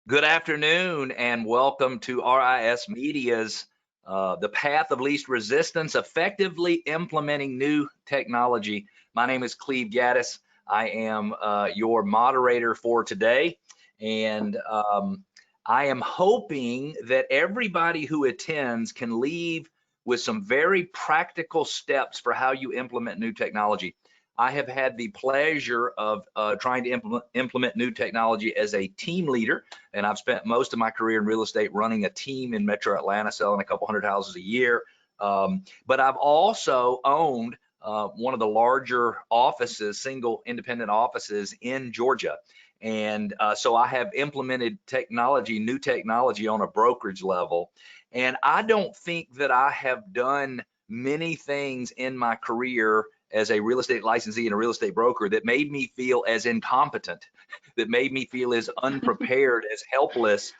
Good afternoon and welcome to RISmedia's The Path of Least Resistance, Effectively Implementing New Technology. My name is Cleve Gaddis. I am your moderator for today, and I am hoping that everybody who attends can leave with some very practical steps for how you implement new technology. I have had the pleasure of trying to implement new technology as a team leader, and I've spent most of my career in real estate running a team in Metro Atlanta, selling a couple hundred houses a year. But I've also owned one of the larger offices, single independent offices in Georgia. And so I have implemented technology, new technology on a brokerage level. And I don't think that I have done many things in my career as a real estate licensee and a real estate broker that made me feel as incompetent, that made me feel as unprepared, as helpless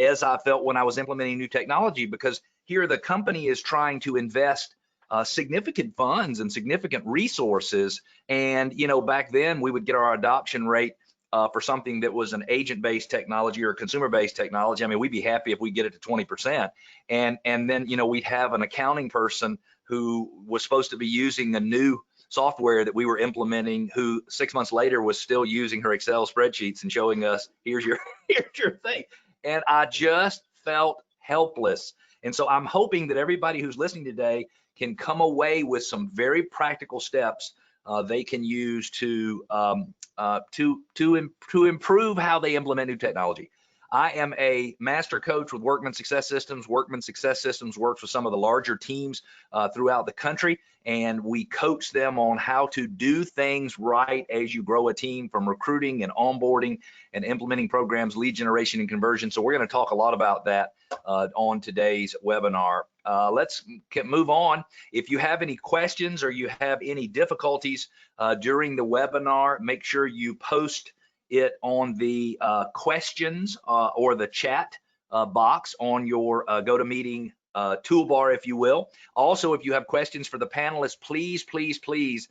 as I felt when I was implementing new technology, because here the company is trying to invest significant funds and significant resources. And, back then we would get our adoption rate for something that was an agent-based technology or consumer-based technology. I mean, we'd be happy if we get it to 20%. And then, we'd have an accounting person who was supposed to be using a new software that we were implementing, who 6 months later was still using her Excel spreadsheets and showing us, here's your thing. And I just felt helpless. And so I'm hoping that everybody who's listening today can come away with some very practical steps they can use to improve how they implement new technology. I am a master coach with Workman Success Systems. Workman Success Systems works with some of the larger teams throughout the country, and we coach them on how to do things right as you grow a team, from recruiting and onboarding and implementing programs, lead generation and conversion. So we're going to talk a lot about that on today's webinar. Let's move on. If you have any questions or you have any difficulties during the webinar, make sure you post it on the questions or the chat box on your GoToMeeting toolbar, if you will. Also, if you have questions for the panelists, please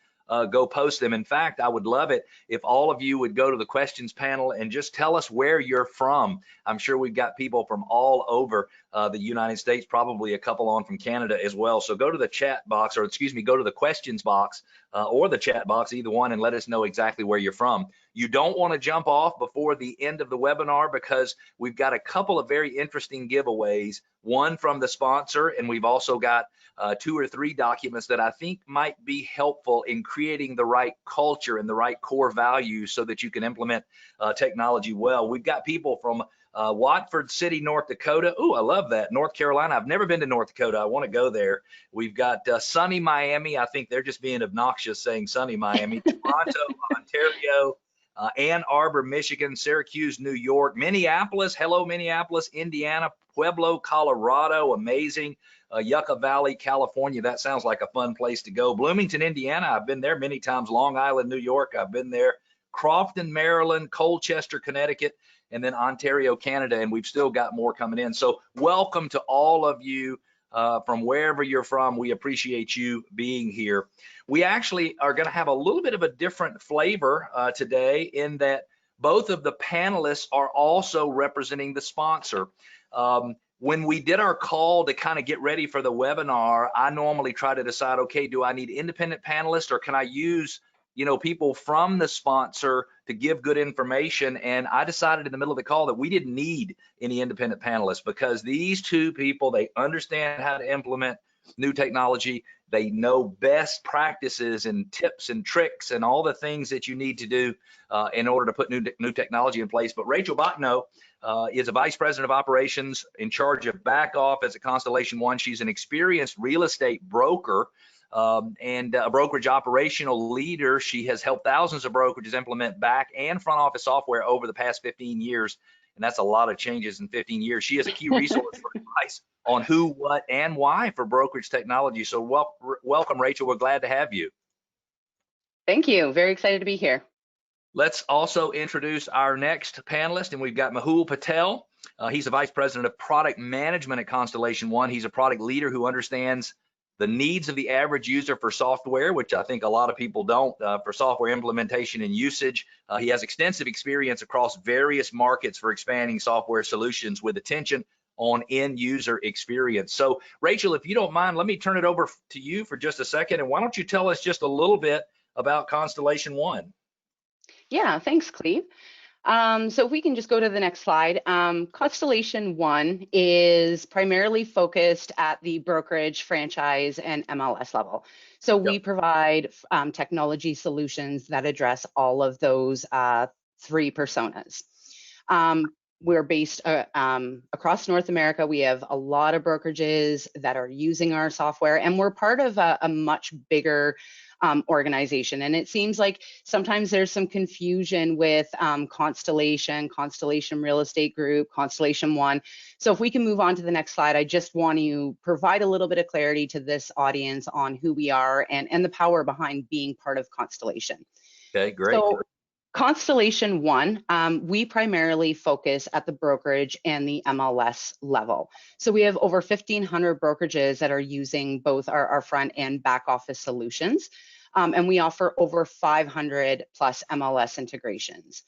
go post them. In fact, I would love it if all of you would go to the questions panel and just tell us where you're from. I'm sure we've got people from all over the United States, probably a couple on from Canada as well. So go to the chat box, or excuse me, go to the questions box or the chat box, either one, and let us know exactly where you're from. You don't want to jump off before the end of the webinar, because we've got a couple of very interesting giveaways, one from the sponsor, and we've also got 2 or 3 documents that I think might be helpful in creating the right culture and the right core values so that you can implement technology well. We've got people from Watford City, North Dakota. Ooh, I love that. North Carolina. I've never been to North Dakota. I want to go there. We've got sunny Miami. I think they're just being obnoxious saying sunny Miami. Toronto, Ontario, Ann Arbor, Michigan, Syracuse, New York, Minneapolis. Hello, Minneapolis, Indiana, Pueblo, Colorado. Amazing. Yucca Valley, California. That sounds like a fun place to go. Bloomington, Indiana. I've been there many times. Long Island, New York. I've been there. Crofton, Maryland, Colchester, Connecticut, and then Ontario, Canada. And we've still got more coming in. So welcome to all of you from wherever you're from. We appreciate you being here. We actually are going to have a little bit of a different flavor today, in that both of the panelists are also representing the sponsor. When we did our call to kind of get ready for the webinar, I normally try to decide, okay, do I need independent panelists, or can I use people from the sponsor to give good information? And I decided in the middle of the call that we didn't need any independent panelists, because these two people, they understand how to implement new technology. They know best practices and tips and tricks and all the things that you need to do in order to put new technology in place. But Rachel Botno is a vice president of operations in charge of back office at Constellation One. She's an experienced real estate broker and a brokerage operational leader. She has helped thousands of brokerages implement back and front office software over the past 15 years. And that's a lot of changes in 15 years. She is a key resource for advice on who, what, and why for brokerage technology. So welcome, Rachel. We're glad to have you. Thank you. Very excited to be here. Let's also introduce our next panelist, and we've got Mehul Patel. He's a vice president of product management at Constellation One. He's a product leader who understands the needs of the average user for software, which I think a lot of people don't, for software implementation and usage. He has extensive experience across various markets for expanding software solutions with attention on end user experience. So Rachel, if you don't mind, let me turn it over to you for just a second. And why don't you tell us just a little bit about Constellation One? Yeah, thanks, Cleve. So if we can just go to the next slide. Constellation One is primarily focused at the brokerage, franchise, and MLS level. So we provide technology solutions that address all of those three personas. We're based across North America. We have a lot of brokerages that are using our software, and we're part of a much bigger organization. And it seems like sometimes there's some confusion with Constellation Real Estate Group, Constellation One. So if we can move on to the next slide, I just want to provide a little bit of clarity to this audience on who we are and the power behind being part of Constellation. Okay, great. So Constellation One, we primarily focus at the brokerage and the MLS level. So we have over 1,500 brokerages that are using both our front and back office solutions. And we offer over 500 plus MLS integrations.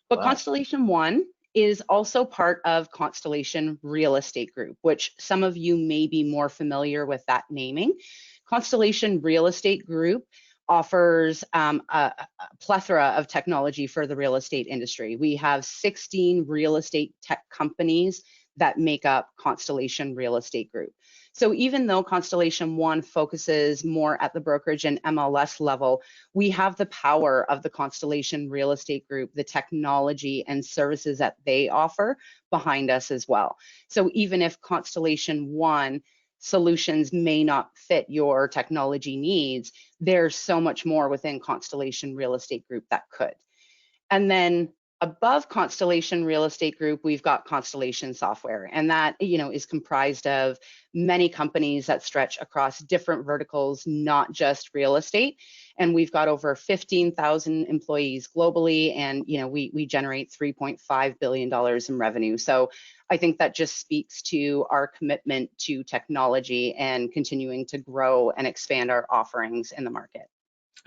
But Wow. Constellation One is also part of Constellation Real Estate Group, which some of you may be more familiar with that naming. Constellation Real Estate Group offers a plethora of technology for the real estate industry. We have 16 real estate tech companies that make up Constellation Real Estate Group. So even though Constellation One focuses more at the brokerage and MLS level, we have the power of the Constellation Real Estate Group, the technology and services that they offer behind us as well. So even if Constellation One solutions may not fit your technology needs, there's so much more within Constellation Real Estate Group that could. And then above Constellation Real Estate Group, we've got Constellation Software, and that is comprised of many companies that stretch across different verticals, not just real estate. And we've got over 15,000 employees globally, and we generate $3.5 billion in revenue. So I think that just speaks to our commitment to technology and continuing to grow and expand our offerings in the market.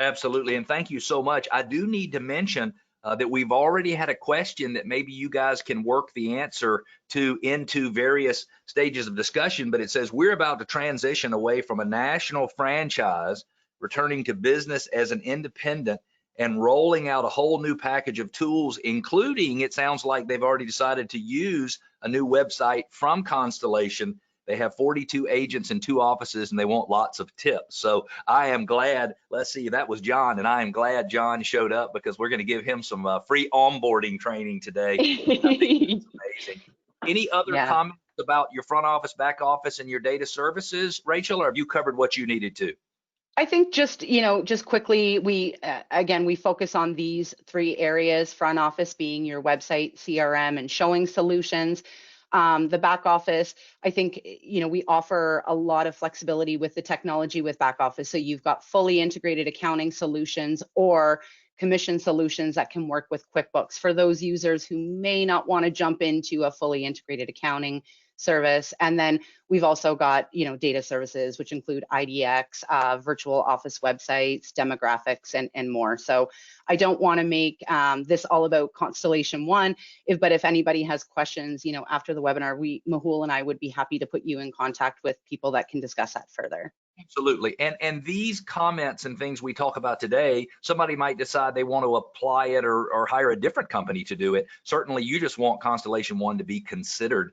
Absolutely, and thank you so much. I do need to mention that we've already had a question that maybe you guys can work the answer to into various stages of discussion, but it says we're about to transition away from a national franchise, returning to business as an independent and rolling out a whole new package of tools, including, it sounds like they've already decided to use a new website from Constellation. They have 42 agents in 2 offices, and they want lots of tips. So I am glad, let's see, that was John, and I am glad John showed up because we're going to give him some free onboarding training today. I think it's amazing. Any other comments about your front office, back office, and your data services, Rachel, or have you covered what you needed to? I think just quickly, we focus on these 3 areas: front office being your website, CRM, and showing solutions. The back office, I think, we offer a lot of flexibility with the technology with back office. So you've got fully integrated accounting solutions or commission solutions that can work with QuickBooks for those users who may not want to jump into a fully integrated accounting service. And then we've also got, data services, which include IDX, virtual office websites, demographics, and more. So I don't want to make this all about Constellation One, but if anybody has questions, after the webinar, Mehul and I would be happy to put you in contact with people that can discuss that further. Absolutely. And these comments and things we talk about today, somebody might decide they want to apply it or hire a different company to do it. Certainly, you just want Constellation One to be considered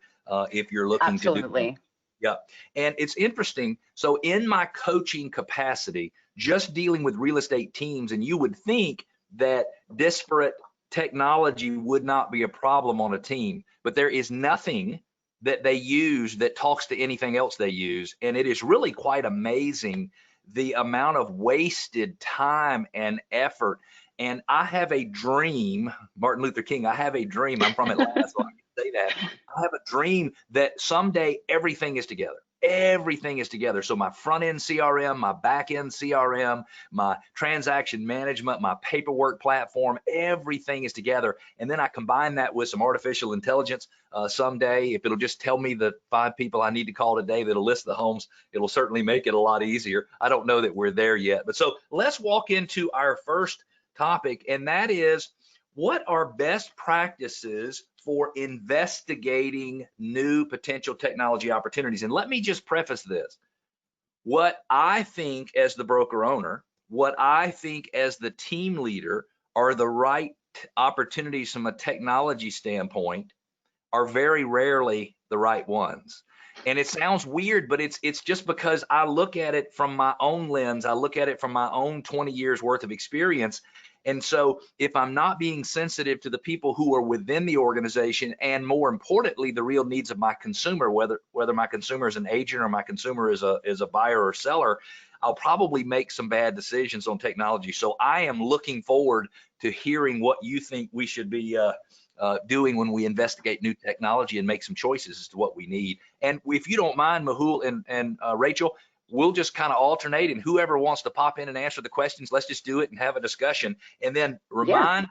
if you're looking to do it. Yeah. And it's interesting. So in my coaching capacity, just dealing with real estate teams, and you would think that disparate technology would not be a problem on a team, but there is nothing that they use that talks to anything else they use. And it is really quite amazing the amount of wasted time and effort. And I have a dream, Martin Luther King, I have a dream. I'm from Atlanta, so I can say that. I have a dream that someday everything is together. everything is together. So my front end CRM, my back end CRM, my transaction management, my paperwork platform, everything is together. And then I combine that with some artificial intelligence. Someday, if it'll just tell me the 5 people I need to call today that'll list the homes, it'll certainly make it a lot easier. I don't know that we're there yet. But so let's walk into our first topic, and that is, what are best practices for investigating new potential technology opportunities? And let me just preface this. What I think as the broker owner, what I think as the team leader are the right opportunities from a technology standpoint are very rarely the right ones. And it sounds weird, but it's just because I look at it from my own lens. I look at it from my own 20 years worth of experience. And so if I'm not being sensitive to the people who are within the organization, and more importantly, the real needs of my consumer, whether my consumer is an agent or my consumer is a buyer or seller, I'll probably make some bad decisions on technology. So I am looking forward to hearing what you think we should be doing when we investigate new technology and make some choices as to what we need. And if you don't mind, Mehul and Rachel, we'll just kind of alternate, and whoever wants to pop in and answer the questions, let's just do it and have a discussion. And then remind,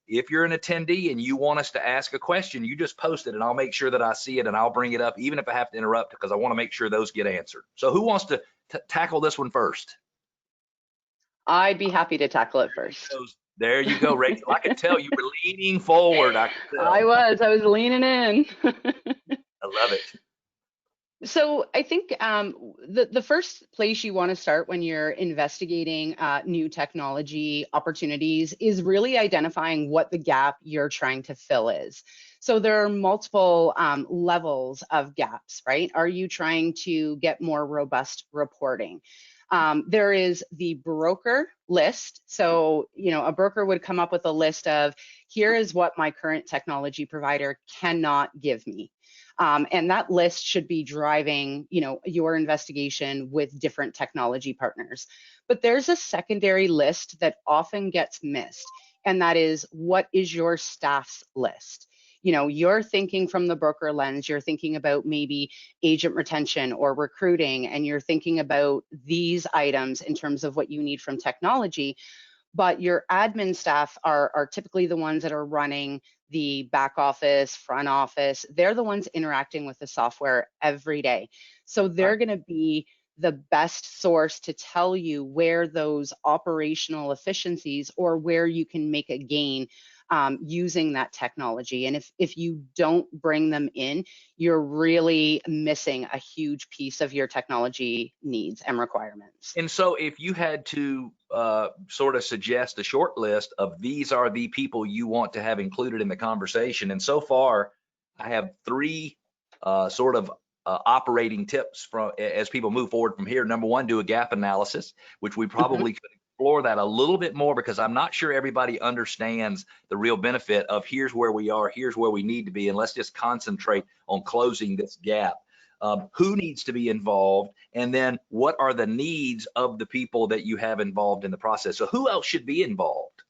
if you're an attendee and you want us to ask a question, you just post it and I'll make sure that I see it and I'll bring it up, even if I have to interrupt, because I want to make sure those get answered. So who wants to tackle this one first? I'd be happy to tackle it first. There you go, Rachel. I could tell you were leaning forward. I could tell. I was leaning in. I love it. So I think the first place you want to start when you're investigating new technology opportunities is really identifying what the gap you're trying to fill is. So there are multiple levels of gaps, right? Are you trying to get more robust reporting? There is the broker list. So, a broker would come up with a list of, here is what my current technology provider cannot give me. And that list should be driving, your investigation with different technology partners. But there's a secondary list that often gets missed, and that is, what is your staff's list? You're thinking from the broker lens, you're thinking about maybe agent retention or recruiting, and you're thinking about these items in terms of what you need from technology. But your admin staff are typically the ones that are running the back office, front office. They're the ones interacting with the software every day. So they're going to be the best source to tell you where those operational efficiencies or where you can make a gain using that technology. And if you don't bring them in, you're really missing a huge piece of your technology needs and requirements. And so if you had to sort of suggest a short list of these are the people you want to have included in the conversation, and so far I have 3 sort of operating tips as people move forward from here. Number 1, do a gap analysis, which we probably could explore that a little bit more, because I'm not sure everybody understands the real benefit of here's where we are, here's where we need to be, and let's just concentrate on closing this gap. Who needs to be involved, and then what are the needs of the people that you have involved in the process? So who else should be involved?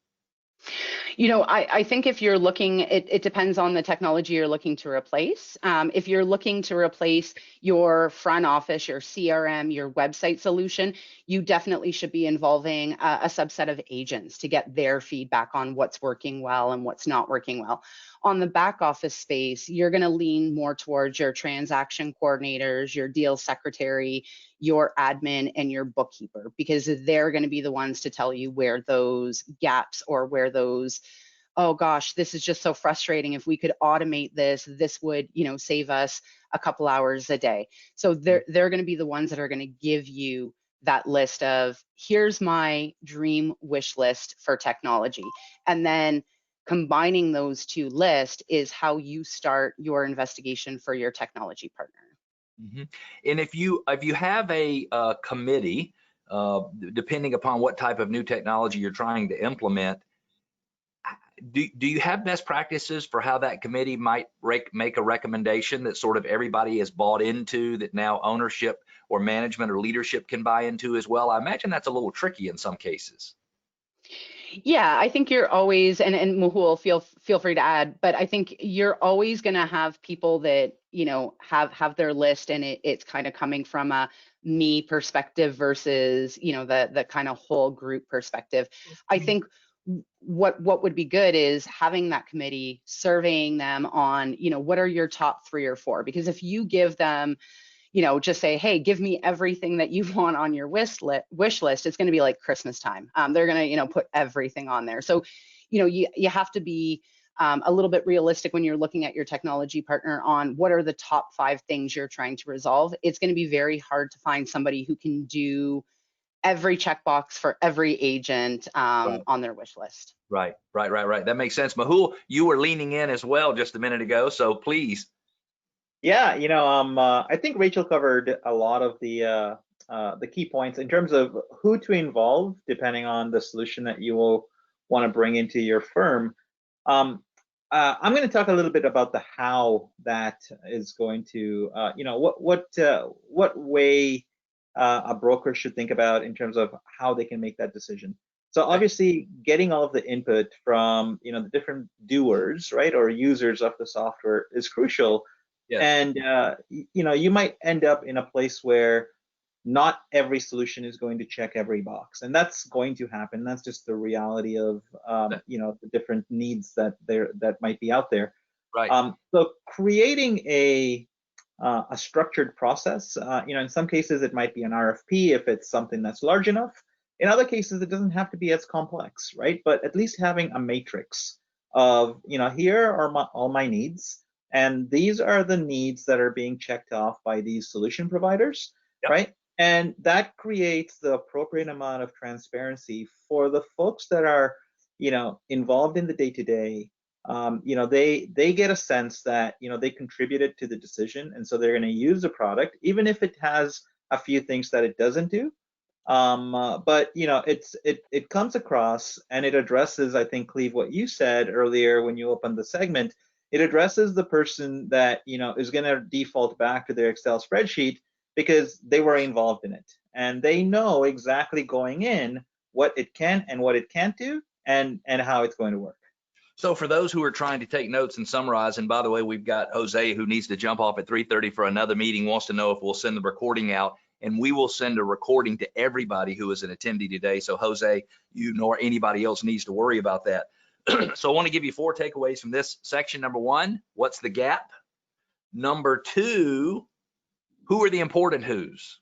I think if you're looking, it depends on the technology you're looking to replace. If you're looking to replace your front office, your CRM, your website solution, you definitely should be involving a subset of agents to get their feedback on what's working well and what's not working well. On the back office space, you're going to lean more towards your transaction coordinators, your deal secretary, your admin, and your bookkeeper, because they're going to be the ones to tell you where those gaps or where those, oh gosh, this is just so frustrating. If we could automate this, this would, save us a couple hours a day. So they're going to be the ones that are going to give you that list of, here's my dream wish list for technology. And then combining those 2 lists is how you start your investigation for your technology partner. And if you have a committee, depending upon what type of new technology you're trying to implement, do you have best practices for how that committee might make a recommendation that sort of everybody is bought into, that now ownership or management or leadership can buy into as well? I imagine that's a little tricky in some cases. Yeah, I think you're always, and Mehul, feel free to add, but I think you're always going to have people that, you know, have their list, and it's kind of coming from a me perspective versus, you know, the kind of whole group perspective. I think what would be good is having that committee, surveying them on, you know, what are your top 3 or 4? Because if you give them, you know, just say, hey, give me everything that you want on your wish list, it's going to be like Christmas time. They're going to, you know, put everything on there. So, you know, you have to be a little bit realistic when you're looking at your technology partner on what are the top 5 things you're trying to resolve. It's going to be very hard to find somebody who can do every checkbox for every agent Right. on their wish list. Right. That makes sense. Mahul, you were leaning in as well just a minute ago, so please. Yeah, I think Rachel covered a lot of the key points in terms of who to involve, depending on the solution that you will want to bring into your firm. I'm going to talk a little bit about the how that is going to, what way a broker should think about in terms of how they can make that decision. So obviously, getting all of the input from the different doers, right, or users of the software is crucial. Yes. And you might end up in a place where not every solution is going to check every box, and that's going to happen. That's just the reality of the different needs that might be out there. Right. So creating a structured process, in some cases it might be an RFP if it's something that's large enough. In other cases, it doesn't have to be as complex, right? But at least having a matrix of, here are all my needs, and these are the needs that are being checked off by these solution providers, Yep. right? And that creates the appropriate amount of transparency for the folks that are, involved in the day-to-day. They get a sense that they contributed to the decision, and so they're going to use the product, even if it has a few things that it doesn't do. But it comes across, and it addresses, I think, Cleve, what you said earlier when you opened the segment. It addresses the person that is going to default back to their Excel spreadsheet because they were involved in it, and they know exactly going in what it can and what it can't do, and how it's going to work. So for those who are trying to take notes and summarize, and by the way, we've got Jose who needs to jump off at 3:30 for another meeting, wants to know if we'll send the recording out, and we will send a recording to everybody who is an attendee today. So Jose, you nor anybody else needs to worry about that. So I want to give you 4 takeaways from this section. Number 1, what's the gap? Number 2, who are the important who's?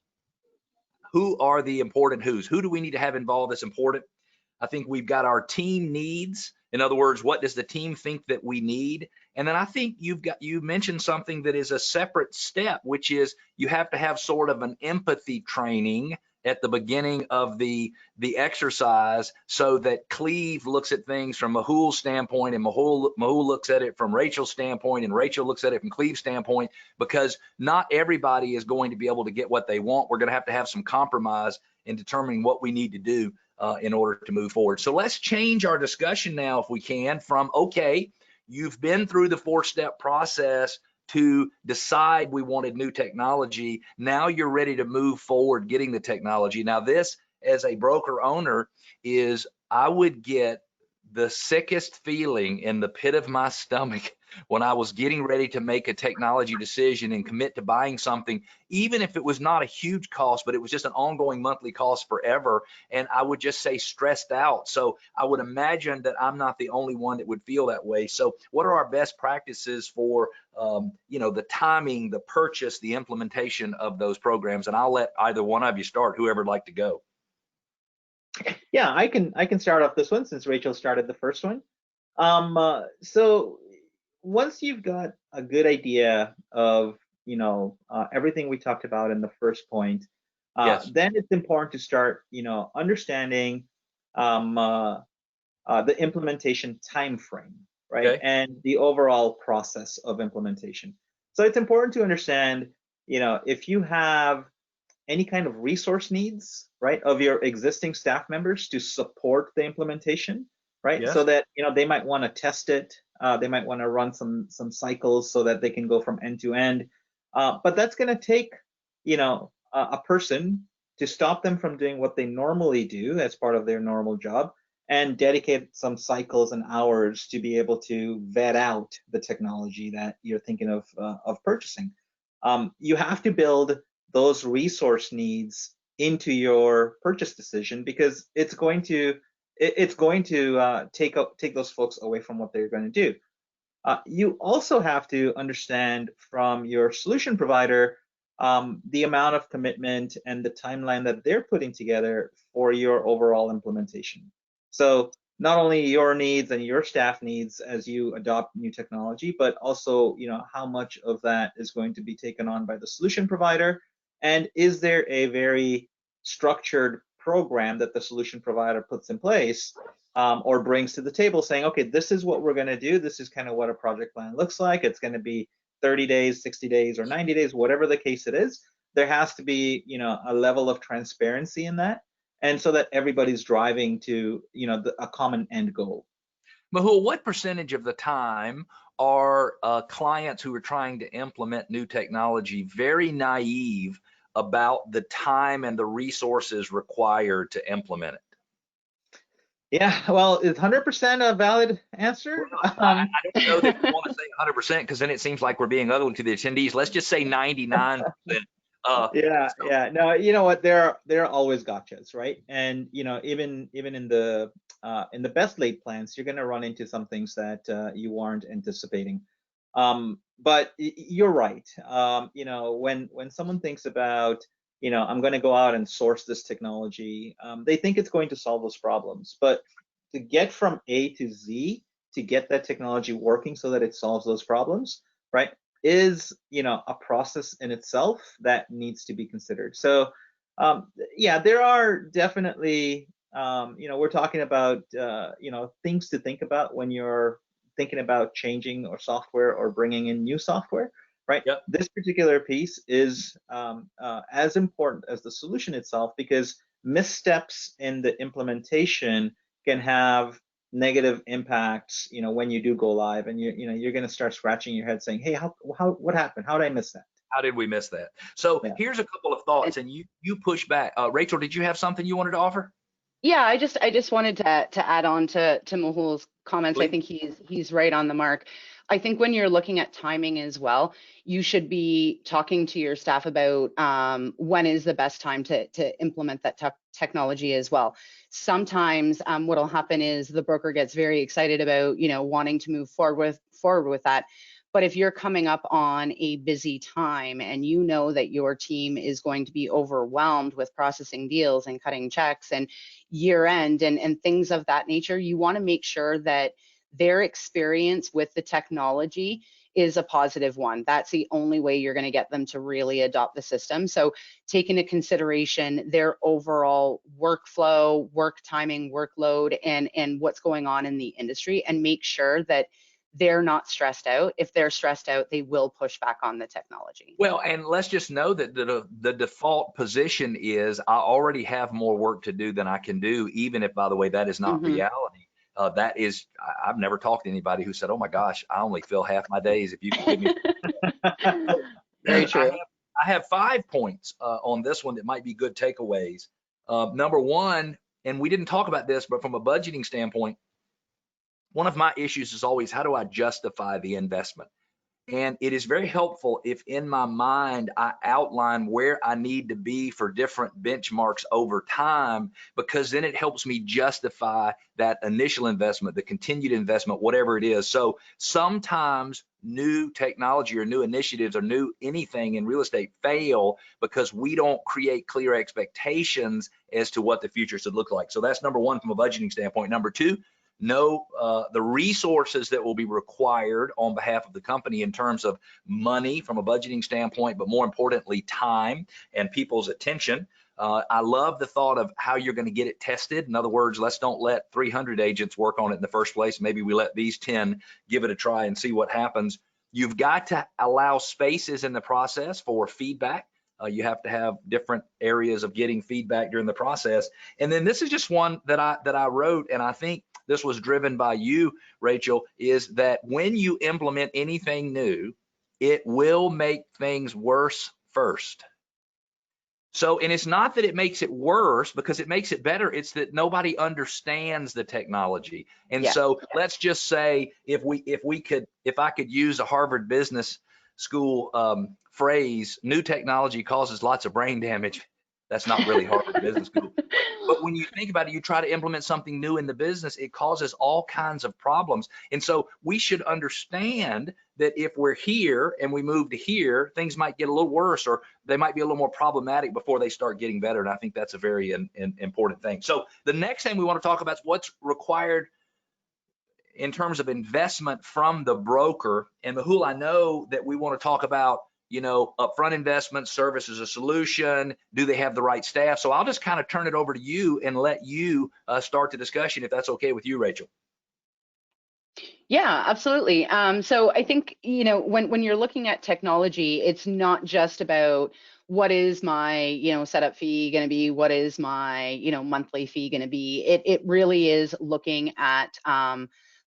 Who are the important who's? Who do we need to have involved that's important? I think we've got our team needs. In other words, what does the team think that we need? And then I think you mentioned something that is a separate step, which is you have to have sort of an empathy training at the beginning of the exercise, so that Cleve looks at things from Mehul's standpoint, and Mehul looks at it from Rachel's standpoint, and Rachel looks at it from Cleve's standpoint, because not everybody is going to be able to get what they want. We're going to have some compromise in determining what we need to do in order to move forward. So let's change our discussion now, if we can, from, okay, you've been through the 4-step process to decide we wanted new technology. Now you're ready to move forward getting the technology. Now this, as a broker owner, is I would get the sickest feeling in the pit of my stomach when I was getting ready to make a technology decision and commit to buying something, even if it was not a huge cost, but it was just an ongoing monthly cost forever. And I would just say stressed out. So I would imagine that I'm not the only one that would feel that way. So what are our best practices for, the timing, the purchase, the implementation of those programs? And I'll let either one of you start, whoever'd like to go. Yeah, I can start off this one since Rachel started the first one. So once you've got a good idea of everything we talked about in the first point, Yes. then it's important to start understanding the implementation time frame, right? Okay. And the overall process of implementation. So it's important to understand, if you have any kind of resource needs, right, of your existing staff members to support the implementation, right? Yes. So that they might want to test it, they might want to run some cycles so that they can go from end to end. But that's going to take a person to stop them from doing what they normally do as part of their normal job, and dedicate some cycles and hours to be able to vet out the technology that you're thinking of purchasing. You have to build those resource needs into your purchase decision, because it's going to take those folks away from what they're going to do. You also have to understand from your solution provider the amount of commitment and the timeline that they're putting together for your overall implementation. So not only your needs and your staff needs as you adopt new technology, but also, how much of that is going to be taken on by the solution provider, and is there a very structured program that the solution provider puts in place or brings to the table, saying, okay, this is what we're going to do. This is kind of what a project plan looks like. It's going to be 30 days, 60 days, or 90 days, whatever the case it is. There has to be, a level of transparency in that, and so that everybody's driving to, a common end goal. Mehul, what percentage of the time are clients who are trying to implement new technology very naive about the time and the resources required to implement it? Yeah, well, is 100% a valid answer? Well, I don't know that we want to say 100%, because then it seems like we're being ugly to the attendees. Let's just say 99%. Yeah. No, you know what? There are always gotchas, right? And even in the best laid plans, you're going to run into some things that you weren't anticipating. But you're right. When someone thinks about, I'm going to go out and source this technology, they think it's going to solve those problems. But to get from A to Z, to get that technology working so that it solves those problems, right, is a process in itself that needs to be considered. So yeah, there are definitely we're talking about things to think about when you're thinking about changing or software or bringing in new software, right? Yep. This particular piece is as important as the solution itself, because missteps in the implementation can have negative impacts, when you do go live, and you're going to start scratching your head saying, hey, what happened? How did I miss that? How did we miss that? So Yeah. here's a couple of thoughts, and you push back. Rachel, did you have something you wanted to offer? Yeah, I just wanted to add on to Mehul's comments. Please. I think he's right on the mark. I think when you're looking at timing as well, you should be talking to your staff about when is the best time to implement that technology as well. Sometimes what'll happen is the broker gets very excited about wanting to move forward with that. But if you're coming up on a busy time and you know that your team is going to be overwhelmed with processing deals and cutting checks and year end and things of that nature, you want to make sure that their experience with the technology is a positive one. That's the only way you're going to get them to really adopt the system. So take into consideration their overall workflow, work timing, workload, and what's going on in the industry, and make sure that they're not stressed out. If they're stressed out, they will push back on the technology. Well, and let's just know that the default position is I already have more work to do than I can do, even if, by the way, that is not reality. That is, I've never talked to anybody who said, oh my gosh, I only fill half my days if you can give me. Very true. I have 5 points on this one that might be good takeaways. Number one, and we didn't talk about this, but from a budgeting standpoint, one of my issues is always, how do I justify the investment? And it is very helpful if in my mind I outline where I need to be for different benchmarks over time, because then it helps me justify that initial investment, the continued investment, whatever it is. So sometimes new technology or new initiatives or new anything in real estate fail because we don't create clear expectations as to what the future should look like. So that's number one from a budgeting standpoint. Number two, know the resources that will be required on behalf of the company in terms of money from a budgeting standpoint, but more importantly, time and people's attention. I love the thought of how you're going to get it tested. In other words, let's don't let 300 agents work on it in the first place. Maybe we let these 10 give it a try and see what happens. You've got to allow spaces in the process for feedback. You have to have different areas of getting feedback during the process. And then this is just one that I wrote, and I think this was driven by you, Rachel, is that when you implement anything new, it will make things worse first. So, and it's not that it makes it worse, because it makes it better. It's that nobody understands the technology. And Yeah. so let's just say if I could use a Harvard Business School phrase, new technology causes lots of brain damage. That's not really Harvard Business School. But when you think about it, you try to implement something new in the business, it causes all kinds of problems. And so we should understand that if we're here and we move to here, things might get a little worse, or they might be a little more problematic before they start getting better. And I think that's a very important thing. So the next thing we want to talk about is what's required in terms of investment from the broker. And Mehul, I know that we want to talk about, upfront investment, service as a solution. Do they have the right staff? So I'll just kind of turn it over to you and let you start the discussion, if that's okay with you, Rachel. Yeah, absolutely. So I think, when you're looking at technology, it's not just about what is my, setup fee going to be, what is my, monthly fee going to be. It really is looking at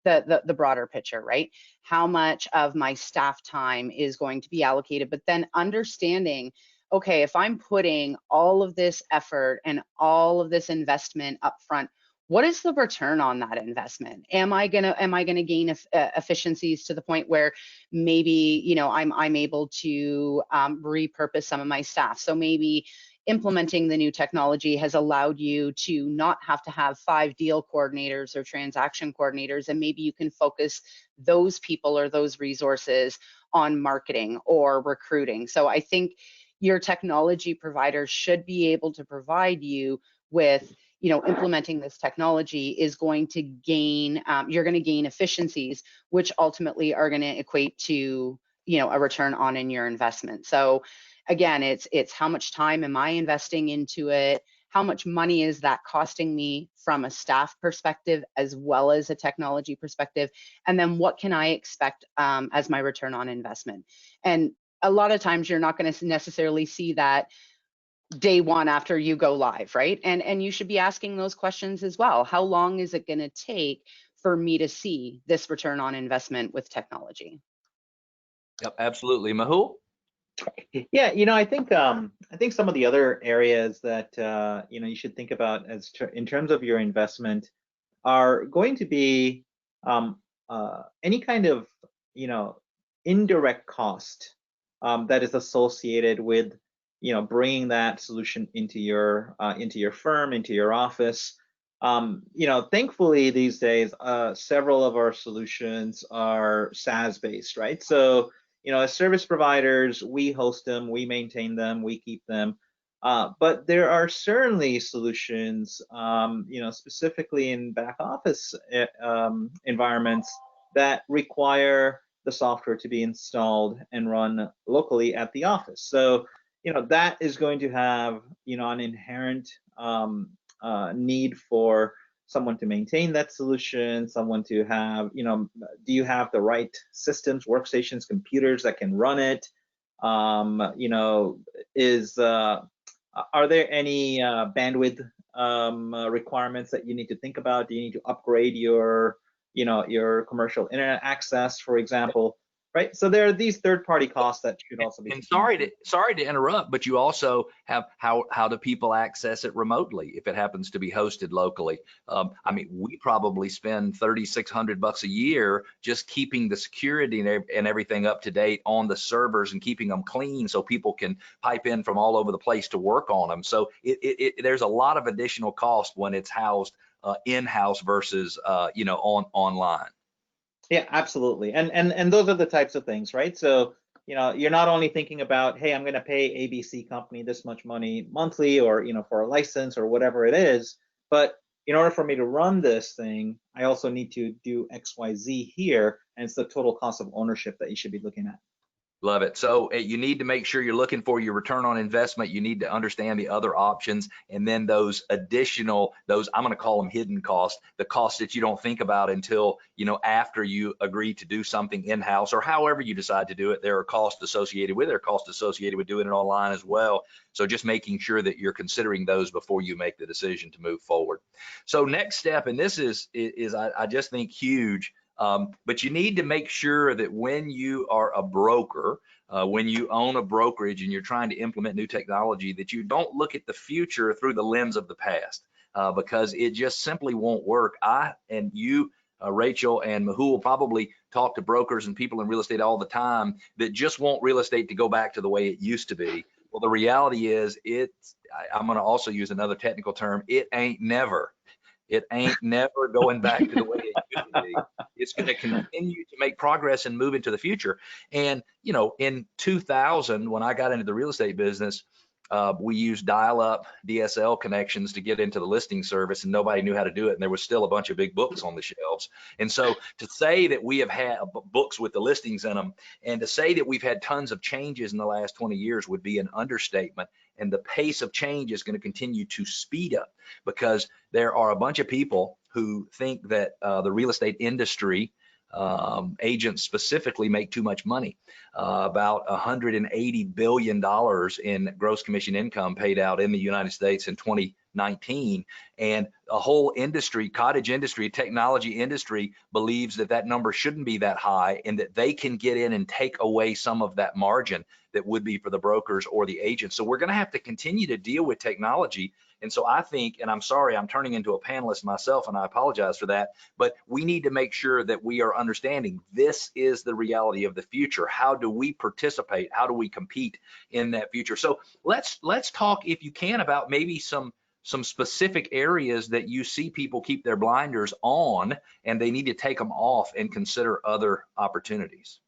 the broader picture, right? How much of my staff time is going to be allocated, but then understanding, okay, if I'm putting all of this effort and all of this investment up front, what is the return on that investment? Am I gonna gain efficiencies to the point where maybe I'm able to repurpose some of my staff? So maybe implementing the new technology has allowed you to not have to have 5 deal coordinators or transaction coordinators, and maybe you can focus those people or those resources on marketing or recruiting. So I think your technology provider should be able to provide you with, implementing this technology is going to gain, you're going to gain efficiencies, which ultimately are going to equate to, a return on in your investment. So again, it's how much time am I investing into it? How much money is that costing me from a staff perspective as well as a technology perspective? And then what can I expect as my return on investment? And a lot of times you're not going to necessarily see that day one after you go live, right? And you should be asking those questions as well. How long is it going to take for me to see this return on investment with technology? Yep, absolutely. Mehul? Yeah, I think some of the other areas that you should think about in terms of your investment are going to be any kind of indirect cost that is associated with bringing that solution into your firm, into your office. Thankfully these days, several of our solutions are SaaS based, right? So, as service providers, we host them, we maintain them, we keep them. But there are certainly solutions, specifically in back office environments that require the software to be installed and run locally at the office. So, that is going to have, an inherent need for someone to maintain that solution, someone to have, do you have the right systems, workstations, computers that can run it? Are there any bandwidth requirements that you need to think about? Do you need to upgrade your commercial internet access, for example? Right. So there are these third-party costs that should also be. And sorry to interrupt, but you also have how do people access it remotely if it happens to be hosted locally? We probably spend $3,600 a year just keeping the security and everything up to date on the servers and keeping them clean so people can pipe in from all over the place to work on them. So there's a lot of additional cost when it's housed in-house versus online. Yeah, absolutely. And those are the types of things, right? So, you're not only thinking about, hey, I'm going to pay ABC company this much money monthly or, for a license or whatever it is, but in order for me to run this thing, I also need to do XYZ here, and it's the total cost of ownership that you should be looking at. Love it. So you need to make sure you're looking for your return on investment. You need to understand the other options, and then those additional, I'm going to call them hidden costs, the costs that you don't think about until, after you agree to do something in-house or however you decide to do it. There are costs associated with it. There are costs associated with doing it online as well. So just making sure that you're considering those before you make the decision to move forward. So next step, and this is I just think huge, but you need to make sure that when you are a broker, when you own a brokerage and you're trying to implement new technology, that you don't look at the future through the lens of the past, because it just simply won't work. I and you, Rachel and Mehul, probably talk to brokers and people in real estate all the time that just want real estate to go back to the way it used to be. Well, the reality is, I'm going to also use another technical term, it ain't never going back to the way it used to be. It's going to continue to make progress and move into the future. And, you know, in 2000, when I got into the real estate business, we used dial-up DSL connections to get into the listing service, and nobody knew how to do it. And there was still a bunch of big books on the shelves. And so to say that we have had books with the listings in them, and to say that we've had tons of changes in the last 20 years would be an understatement. And the pace of change is going to continue to speed up, because there are a bunch of people who think that the real estate industry, agents specifically, make too much money. About $180 billion in gross commission income paid out in the United States in 2019. And a whole industry, cottage industry, technology industry, believes that that number shouldn't be that high, and that they can get in and take away some of that margin that would be for the brokers or the agents. So we're going to have to continue to deal with technology. And so I think, and I'm sorry, I'm turning into a panelist myself, and I apologize for that, but we need to make sure that we are understanding this is the reality of the future. How do we participate? How do we compete in that future? So let's talk, if you can, about maybe some specific areas that you see people keep their blinders on, and they need to take them off and consider other opportunities.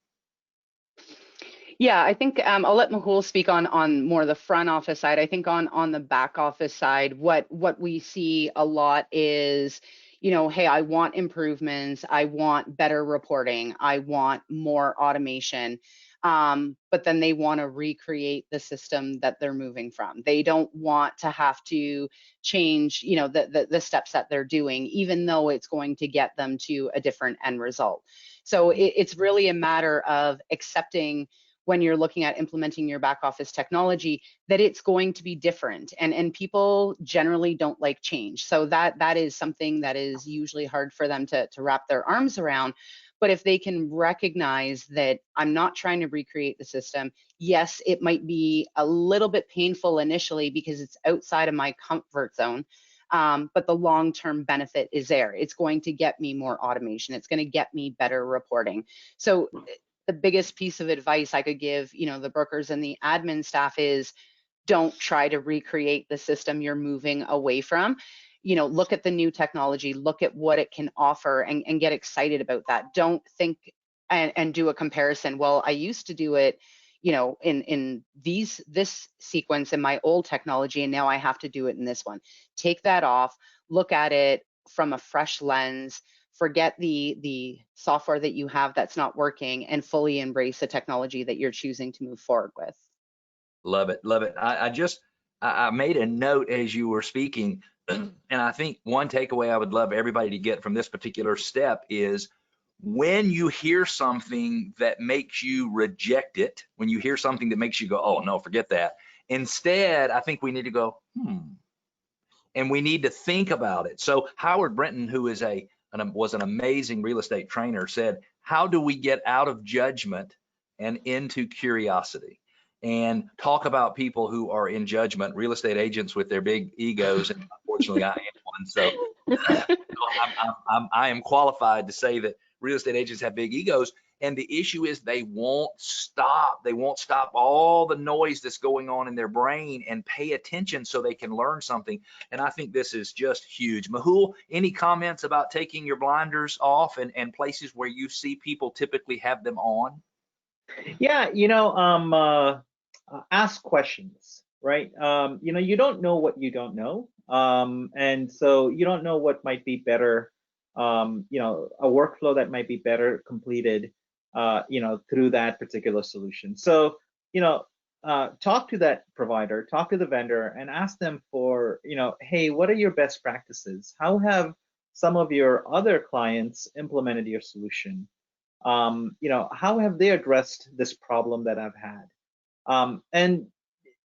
Yeah, I think I'll let Mehul speak on more the front office side. I think on the back office side, what we see a lot is, you know, hey, I want improvements, I want better reporting, I want more automation, but then they want to recreate the system that they're moving from. They don't want to have to change, you know, the steps that they're doing, even though it's going to get them to a different end result. So it's really a matter of accepting, when you're looking at implementing your back office technology, that it's going to be different, and people generally don't like change. So that is something that is usually hard for them to wrap their arms around. But if they can recognize that I'm not trying to recreate the system, yes, it might be a little bit painful initially because it's outside of my comfort zone, but the long-term benefit is there. It's going to get me more automation. It's going to get me better reporting. So the biggest piece of advice I could give, you know, the brokers and the admin staff is, don't try to recreate the system you're moving away from. You know, look at the new technology, look at what it can offer, and get excited about that. Don't think and do a comparison. Well, I used to do it, you know, in this sequence in my old technology, and now I have to do it in this one. Take that off, look at it from a fresh lens. Forget the software that you have that's not working, and fully embrace the technology that you're choosing to move forward with. Love it, love it. I made a note as you were speaking, and I think one takeaway I would love everybody to get from this particular step is, when you hear something that makes you reject it, when you hear something that makes you go, oh no, forget that, instead, I think we need to go, and we need to think about it. So Howard Brenton, who is was an amazing real estate trainer, said, how do we get out of judgment and into curiosity? And talk about people who are in judgment, real estate agents with their big egos, and unfortunately I am one, so I am qualified to say that real estate agents have big egos. And the issue is, they won't stop. They won't stop all the noise that's going on in their brain and pay attention so they can learn something. And I think this is just huge. Mehul, any comments about taking your blinders off, and places where you see people typically have them on? Yeah, you know, ask questions, right? You know, you don't know what you don't know. And so you don't know what might be better, you know, a workflow that might be better completed, you know, through that particular solution. So, you know, talk to that provider, talk to the vendor, and ask them for, you know, hey, what are your best practices? How have some of your other clients implemented your solution? You know, how have they addressed this problem that I've had? And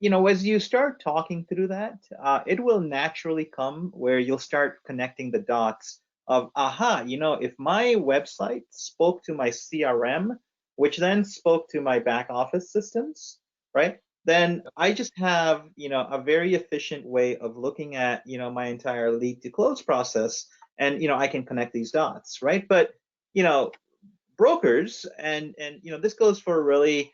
you know, as you start talking through that, it will naturally come where you'll start connecting the dots of, aha, you know, if my website spoke to my CRM, which then spoke to my back office systems, right? Then I just have, a very efficient way of looking at, my entire lead to close process, and, I can connect these dots, right? But, brokers, and this goes for really,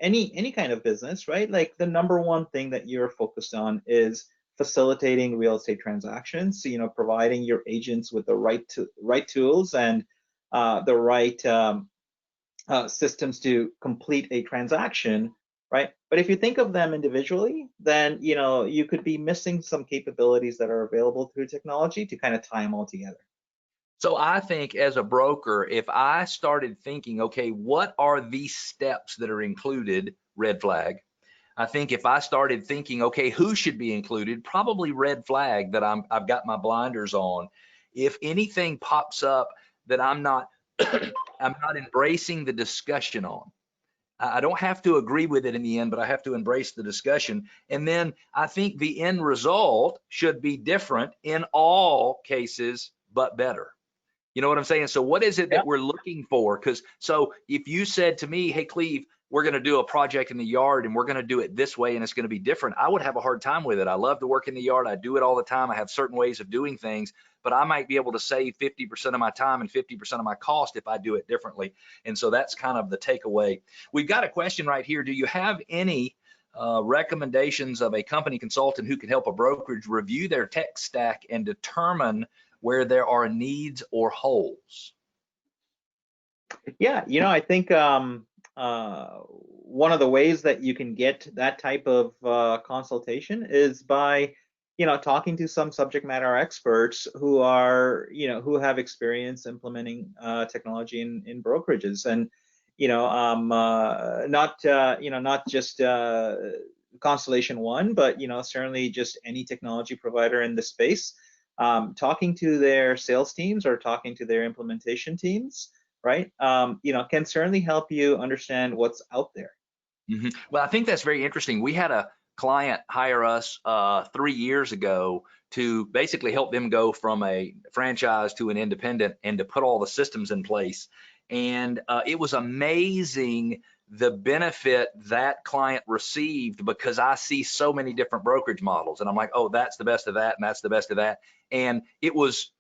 any kind of business, right? Like the number one thing that you're focused on is facilitating real estate transactions. So, providing your agents with the right tools and the right systems to complete a transaction, right? But if you think of them individually, then you could be missing some capabilities that are available through technology to kind of tie them all together. So I think as a broker, if I started thinking, okay, what are these steps that are included, red flag. I think if I started thinking, okay, who should be included, probably red flag that I've got my blinders on. If anything pops up that I'm not I'm not embracing the discussion on, I don't have to agree with it in the end, but I have to embrace the discussion. And then I think the end result should be different in all cases, but better. You know what I'm saying? So what is it that we're looking for? Because so if you said to me, hey, Cleve, we're going to do a project in the yard and we're going to do it this way and it's going to be different, I would have a hard time with it. I love to work in the yard. I do it all the time. I have certain ways of doing things, but I might be able to save 50% of my time and 50% of my cost if I do it differently. And so that's kind of the takeaway. We've got a question right here. Do you have any recommendations of a company consultant who can help a brokerage review their tech stack and determine where there are needs or holes? Yeah, I think one of the ways that you can get that type of consultation is by, talking to some subject matter experts who are, who have experience implementing technology in brokerages, and not just Constellation One, but certainly just any technology provider in the space. Talking to their sales teams or talking to their implementation teams, right? Can certainly help you understand what's out there. Mm-hmm. Well, I think that's very interesting. We had a client hire us 3 years ago to basically help them go from a franchise to an independent and to put all the systems in place. And it was amazing the benefit that client received, because I see so many different brokerage models and I'm like, oh, that's the best of that and that's the best of that. And it was,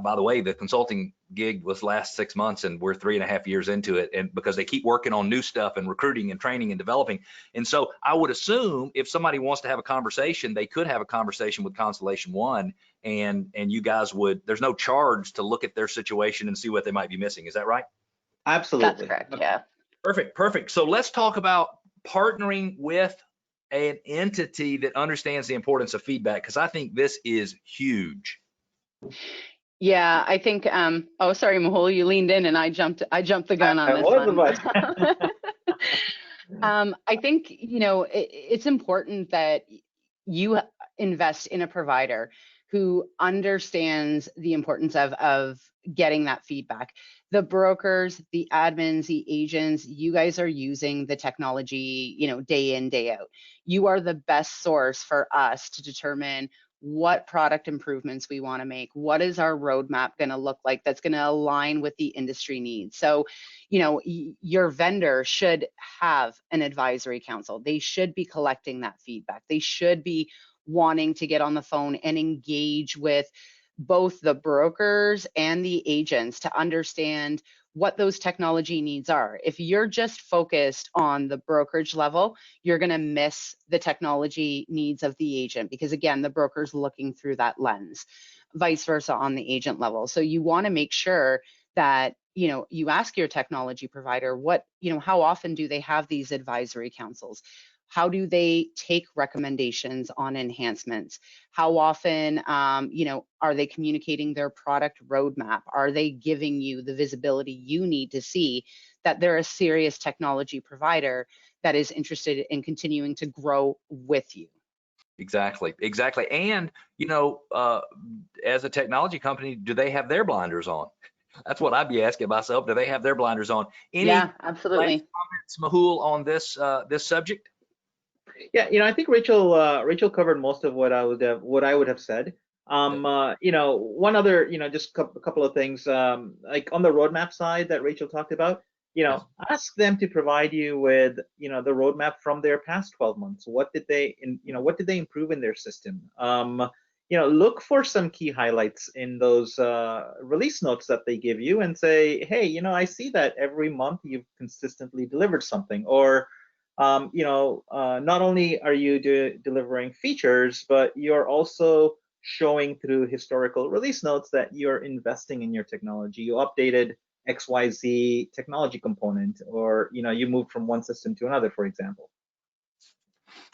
by the way, the consulting gig was last 6 months and we're 3.5 years into it, and because they keep working on new stuff and recruiting and training and developing. And so I would assume if somebody wants to have a conversation, they could have a conversation with Constellation One, and you guys would, there's no charge to look at their situation and see what they might be missing. Is that right? Absolutely. That's correct, yeah. Perfect. So let's talk about partnering with an entity that understands the importance of feedback, because I think this is huge. Yeah, I think, oh, sorry, Mehul, you leaned in and I jumped the gun on this one. I think, it's important that you invest in a provider who understands the importance of getting that feedback. The brokers, the admins, the agents, you guys are using the technology, day in, day out. You are the best source for us to determine what product improvements we want to make. What is our roadmap going to look like that's going to align with the industry needs? So, your vendor should have an advisory council. They should be collecting that feedback. They should be wanting to get on the phone and engage with both the brokers and the agents to understand what those technology needs are. If you're just focused on the brokerage level, you're going to miss the technology needs of the agent, because again, the broker's looking through that lens, vice versa on the agent level. So you want to make sure that you ask your technology provider how often do they have these advisory councils? How do they take recommendations on enhancements? How often, are they communicating their product roadmap? Are they giving you the visibility you need to see that they're a serious technology provider that is interested in continuing to grow with you? Exactly. And, as a technology company, do they have their blinders on? That's what I'd be asking myself. Do they have their blinders on? Yeah, absolutely. Last comments, Mehul, on this subject? Yeah, I think Rachel covered most of what I would have said. One other, just a couple of things, like on the roadmap side that Rachel talked about. Yes. ask them to provide you with, the roadmap from their past 12 months. What did they, what did they improve in their system? Look for some key highlights in those release notes that they give you and say, hey, I see that every month you've consistently delivered something. Or, not only are you delivering features, but you're also showing through historical release notes that you're investing in your technology. You updated XYZ technology component, or you moved from one system to another, for example.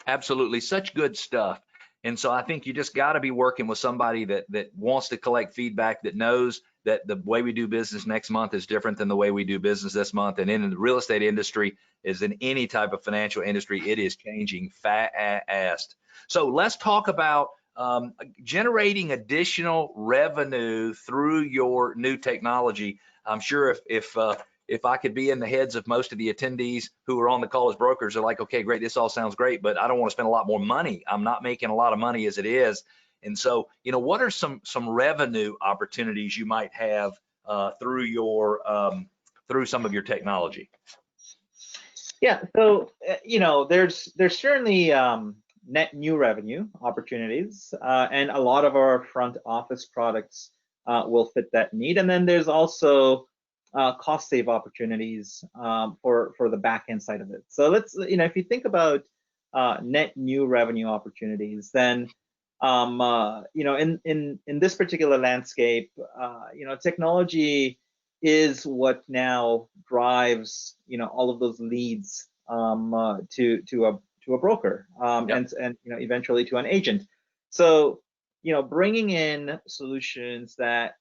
Absolutely, such good stuff. And so I think you just got to be working with somebody that wants to collect feedback, that knows that the way we do business next month is different than the way we do business this month. And in the real estate industry, as in any type of financial industry, it is changing fast. So let's talk about generating additional revenue through your new technology. I'm sure if I could be in the heads of most of the attendees who are on the call as brokers, they're like, okay, great, this all sounds great, but I don't want to spend a lot more money. I'm not making a lot of money as it is. And so, what are some revenue opportunities you might have through your through some of your technology? Yeah, so there's certainly net new revenue opportunities, and a lot of our front office products will fit that need. And then there's also cost save opportunities for the back end side of it. So let's, if you think about net new revenue opportunities, then in this particular landscape, technology is what now drives all of those leads to a broker, Yep. and eventually to an agent. So bringing in solutions that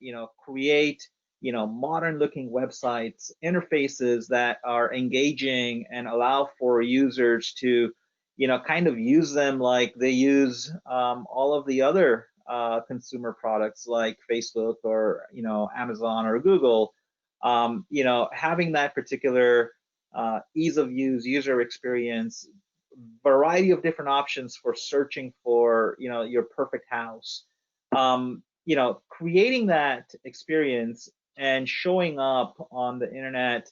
create modern looking websites, interfaces that are engaging and allow for users to kind of use them like they use all of the other consumer products like Facebook or Amazon or Google. Having that particular ease of use, user experience, variety of different options for searching for your perfect house, creating that experience and showing up on the internet,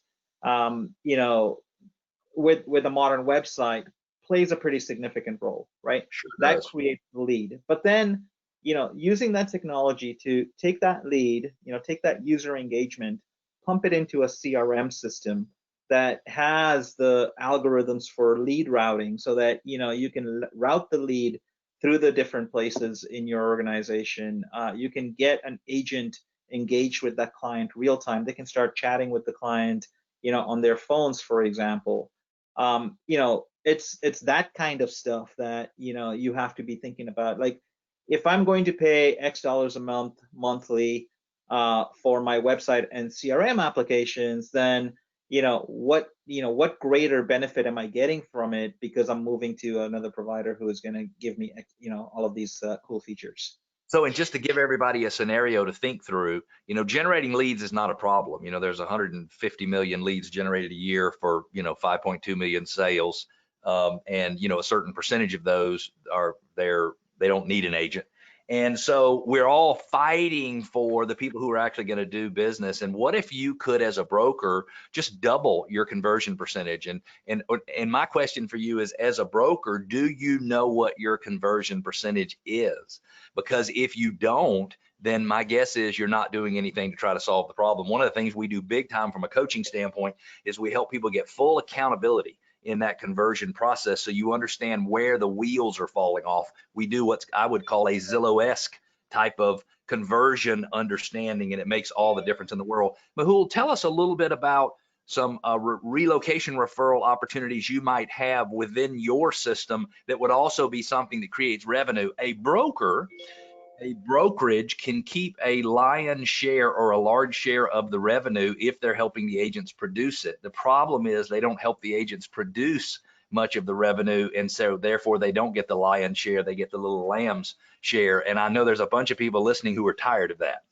with a modern website plays a pretty significant role, right? Sure That does. creates the lead. But then, using that technology to take that lead, take that user engagement, pump it into a CRM system that has the algorithms for lead routing so that, you can route the lead through the different places in your organization. You can get an agent engaged with that client real time. They can start chatting with the client, on their phones, for example. It's that kind of stuff that you have to be thinking about. Like, if I'm going to pay X dollars a month monthly for my website and CRM applications, then what greater benefit am I getting from it because I'm moving to another provider who is going to give me all of these cool features. So, and just to give everybody a scenario to think through, generating leads is not a problem. There's 150 million leads generated a year for, 5.2 million sales. And, a certain percentage of those they don't need an agent. And so we're all fighting for the people who are actually going to do business. And what if you could, as a broker, just double your conversion percentage? And my question for you is, as a broker, do you know what your conversion percentage is? Because if you don't, then my guess is you're not doing anything to try to solve the problem. One of the things we do big time from a coaching standpoint is we help people get full accountability in that conversion process, so you understand where the wheels are falling off. We do what I would call a Zillow-esque type of conversion understanding, and it makes all the difference in the world. Mehul, tell us a little bit about some relocation referral opportunities you might have within your system that would also be something that creates revenue. A brokerage can keep a lion's share or a large share of the revenue if they're helping the agents produce it. The problem is they don't help the agents produce much of the revenue, and so therefore they don't get the lion's share, they get the little lamb's share. And I know there's a bunch of people listening who are tired of that.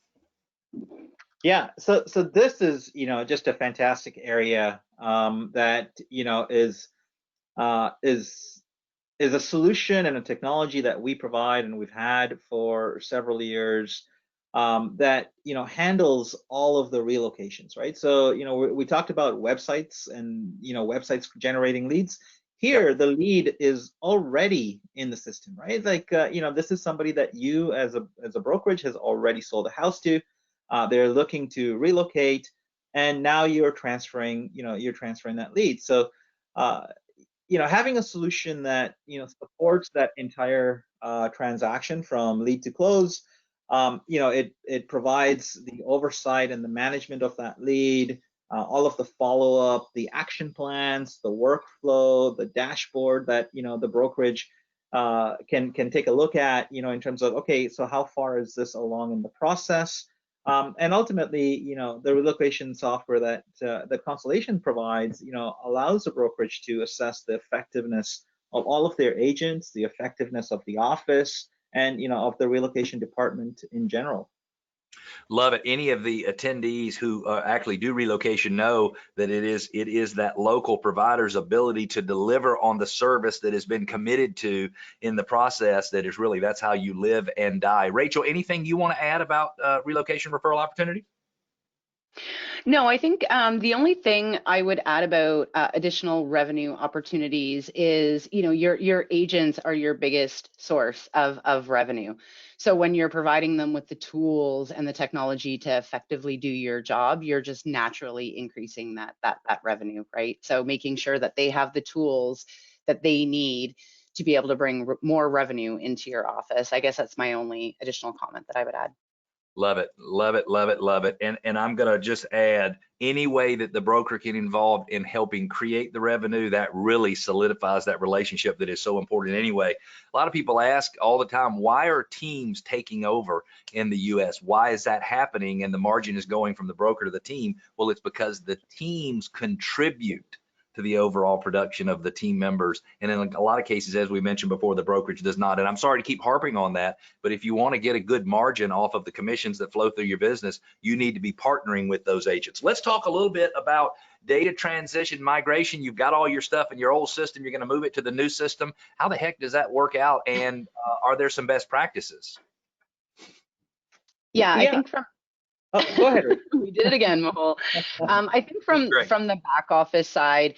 Yeah, so this is just a fantastic area that is a solution and a technology that we provide and we've had for several years. that handles all of the relocations, right? So we talked about websites and websites generating leads. Here, Yep. the lead is already in the system, right? Like this is somebody that you as a brokerage has already sold a house to. They're looking to relocate, and now you're transferring that lead. So having a solution that supports that entire transaction from lead to close, it provides the oversight and the management of that lead, all of the follow-up, the action plans, the workflow, the dashboard that the brokerage can take a look at, in terms of, okay, so how far is this along in the process? And ultimately, the relocation software that Constellation provides, allows the brokerage to assess the effectiveness of all of their agents, the effectiveness of the office, and of the relocation department in general. Love it. Any of the attendees who actually do relocation know that it is that local provider's ability to deliver on the service that has been committed to in the process that is really, that's how you live and die. Rachel, anything you want to add about relocation referral opportunity? No, I think the only thing I would add about additional revenue opportunities is, your agents are your biggest source of revenue. So when you're providing them with the tools and the technology to effectively do your job, you're just naturally increasing that revenue, right? So making sure that they have the tools that they need to be able to bring more revenue into your office. I guess that's my only additional comment that I would add. Love it, love it, love it, love it. And I'm going to just add, any way that the broker can involve in helping create the revenue, that really solidifies that relationship that is so important anyway. A lot of people ask all the time, why are teams taking over in the US? Why is that happening? And the margin is going from the broker to the team. Well, it's because the teams contribute to the overall production of the team members. And in a lot of cases, as we mentioned before, the brokerage does not. And I'm sorry to keep harping on that, but if you want to get a good margin off of the commissions that flow through your business, you need to be partnering with those agents. Let's talk a little bit about data transition migration. You've got all your stuff in your old system. You're going to move it to the new system. How the heck does that work out? And are there some best practices? Yeah, I think from Oh, go ahead, Rick. we did it again, Mahul. I think from the back office side,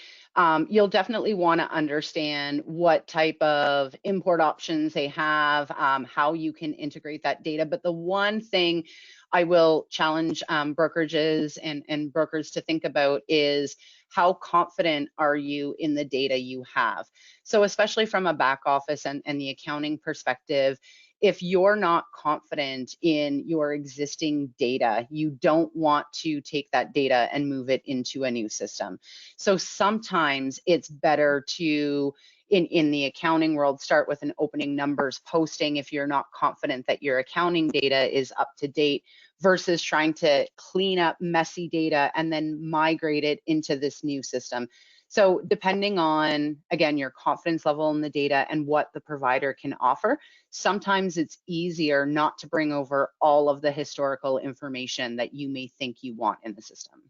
you'll definitely want to understand what type of import options they have, how you can integrate that data. But the one thing I will challenge brokerages and brokers to think about is, how confident are you in the data you have? So especially from a back office and the accounting perspective, if you're not confident in your existing data, you don't want to take that data and move it into a new system. So sometimes it's better to, in the accounting world, start with an opening numbers posting if you're not confident that your accounting data is up to date, versus trying to clean up messy data and then migrate it into this new system. So depending on, again, your confidence level in the data and what the provider can offer, sometimes it's easier not to bring over all of the historical information that you may think you want in the system.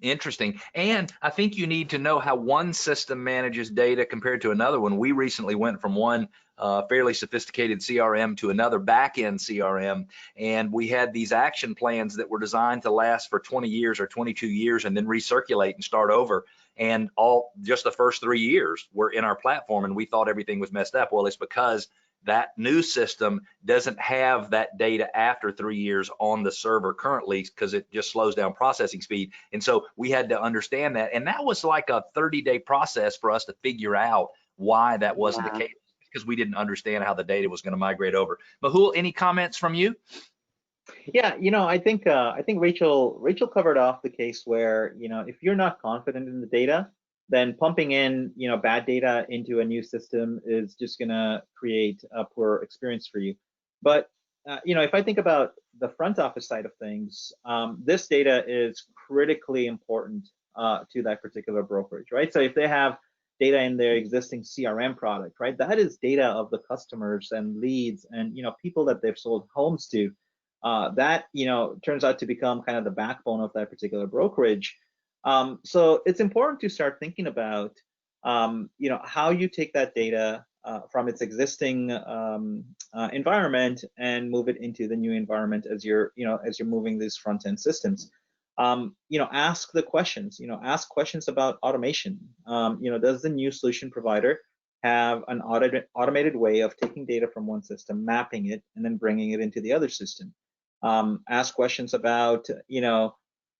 Interesting. And I think you need to know how one system manages data compared to another one. We recently went from one fairly sophisticated CRM to another back-end CRM, and we had these action plans that were designed to last for 20 years or 22 years and then recirculate and start over. And just the first 3 years were in our platform, and we thought everything was messed up. Well, it's because that new system doesn't have that data after 3 years on the server currently, because it just slows down processing speed. And so we had to understand that. And that was like a 30-day process for us to figure out why that wasn't the case, because we didn't understand how the data was going to migrate over. Mahul, any comments from you? Yeah, I think Rachel covered off the case where, if you're not confident in the data, then pumping in, bad data into a new system is just gonna create a poor experience for you. But if I think about the front office side of things, this data is critically important to that particular brokerage, right? So if they have data in their existing CRM product, right, that is data of the customers and leads and people that they've sold homes to. That turns out to become kind of the backbone of that particular brokerage. So it's important to start thinking about how you take that data, from its existing environment and move it into the new environment as you're moving these front end systems. Ask the questions. Ask questions about automation. Does the new solution provider have an automated way of taking data from one system, mapping it, and then bringing it into the other system? Ask questions about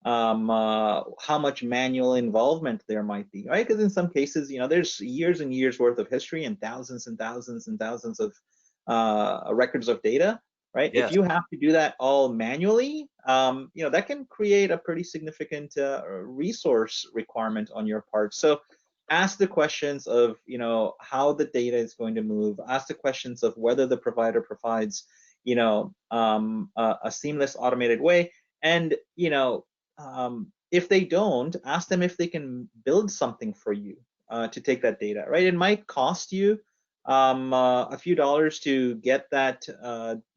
how much manual involvement there might be, right? Because in some cases, there's years and years worth of history and thousands and thousands and thousands of records of data, right? Yes. If you have to do that all manually, that can create a pretty significant resource requirement on your part. So ask the questions of, how the data is going to move. Ask the questions of whether the provider provides, a seamless automated way. And, if they don't, ask them if they can build something for you to take that data, right? It might cost you a few dollars to get that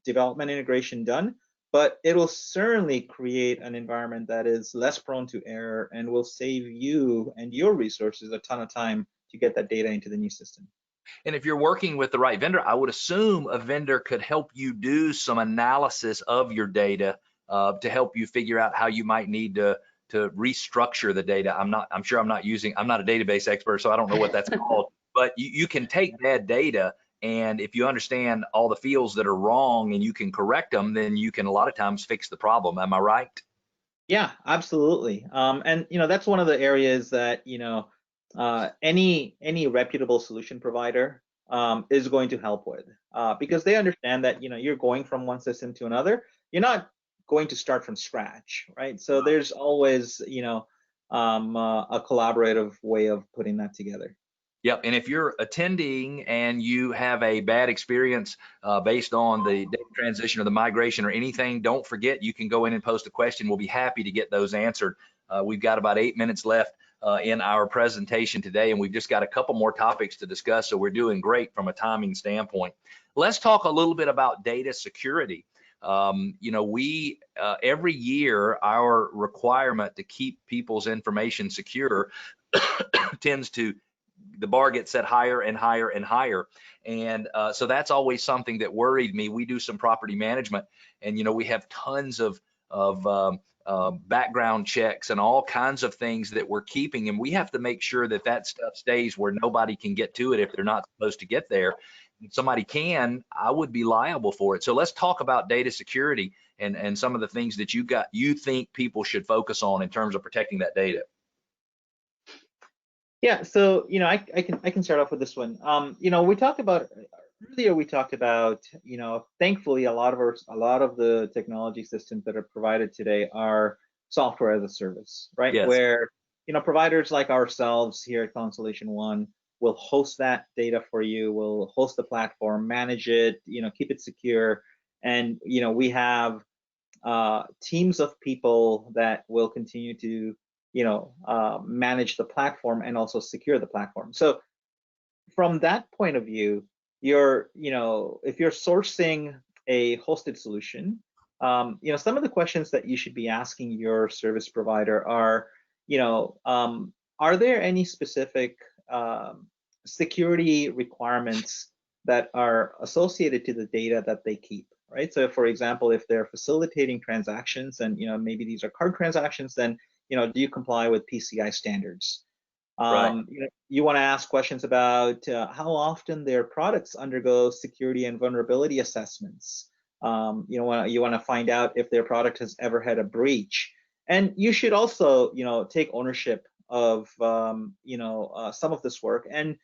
development integration done, but it will certainly create an environment that is less prone to error and will save you and your resources a ton of time to get that data into the new system. And if you're working with the right vendor, I would assume a vendor could help you do some analysis of your data to help you figure out how you might need to restructure the data. I'm not a database expert, so I don't know what that's called, but you can take bad data, and if you understand all the fields that are wrong and you can correct them, then you can a lot of times fix the problem. Am I right? Yeah, absolutely. And that's one of the areas that any reputable solution provider is going to help with, because they understand that you're going from one system to another. You're not going to start from scratch, right? So there's always a collaborative way of putting that together. Yep, and if you're attending and you have a bad experience based on the data transition or the migration or anything, don't forget you can go in and post a question. We'll be happy to get those answered. We've got about 8 minutes left in our presentation today, and we've just got a couple more topics to discuss, so we're doing great from a timing standpoint. Let's talk a little bit about data security. We every year, our requirement to keep people's information secure the bar gets set higher and higher and higher. And so that's always something that worried me. We do some property management, and we have tons of background checks and all kinds of things that we're keeping, and we have to make sure that that stuff stays where nobody can get to it if they're not supposed to get there. If somebody can, I would be liable for it. So let's talk about data security and some of the things that you think people should focus on in terms of protecting that data. Yeah, so I can start off with this one. We talked about earlier. Thankfully, a lot of the technology systems that are provided today are software as a service, right? Yes. Where providers like ourselves here at Constellation One will host that data for you, will host the platform, manage it, keep it secure, and we have teams of people that will continue to manage the platform and also secure the platform. So from that point of view, if you're sourcing a hosted solution, some of the questions that you should be asking your service provider are there any specific security requirements that are associated to the data that they keep, right? So for example, if they're facilitating transactions and maybe these are card transactions, then do you comply with PCI standards? Right. You want to ask questions about how often their products undergo security and vulnerability assessments. You want to find out if their product has ever had a breach, and you should also take ownership of some of this work and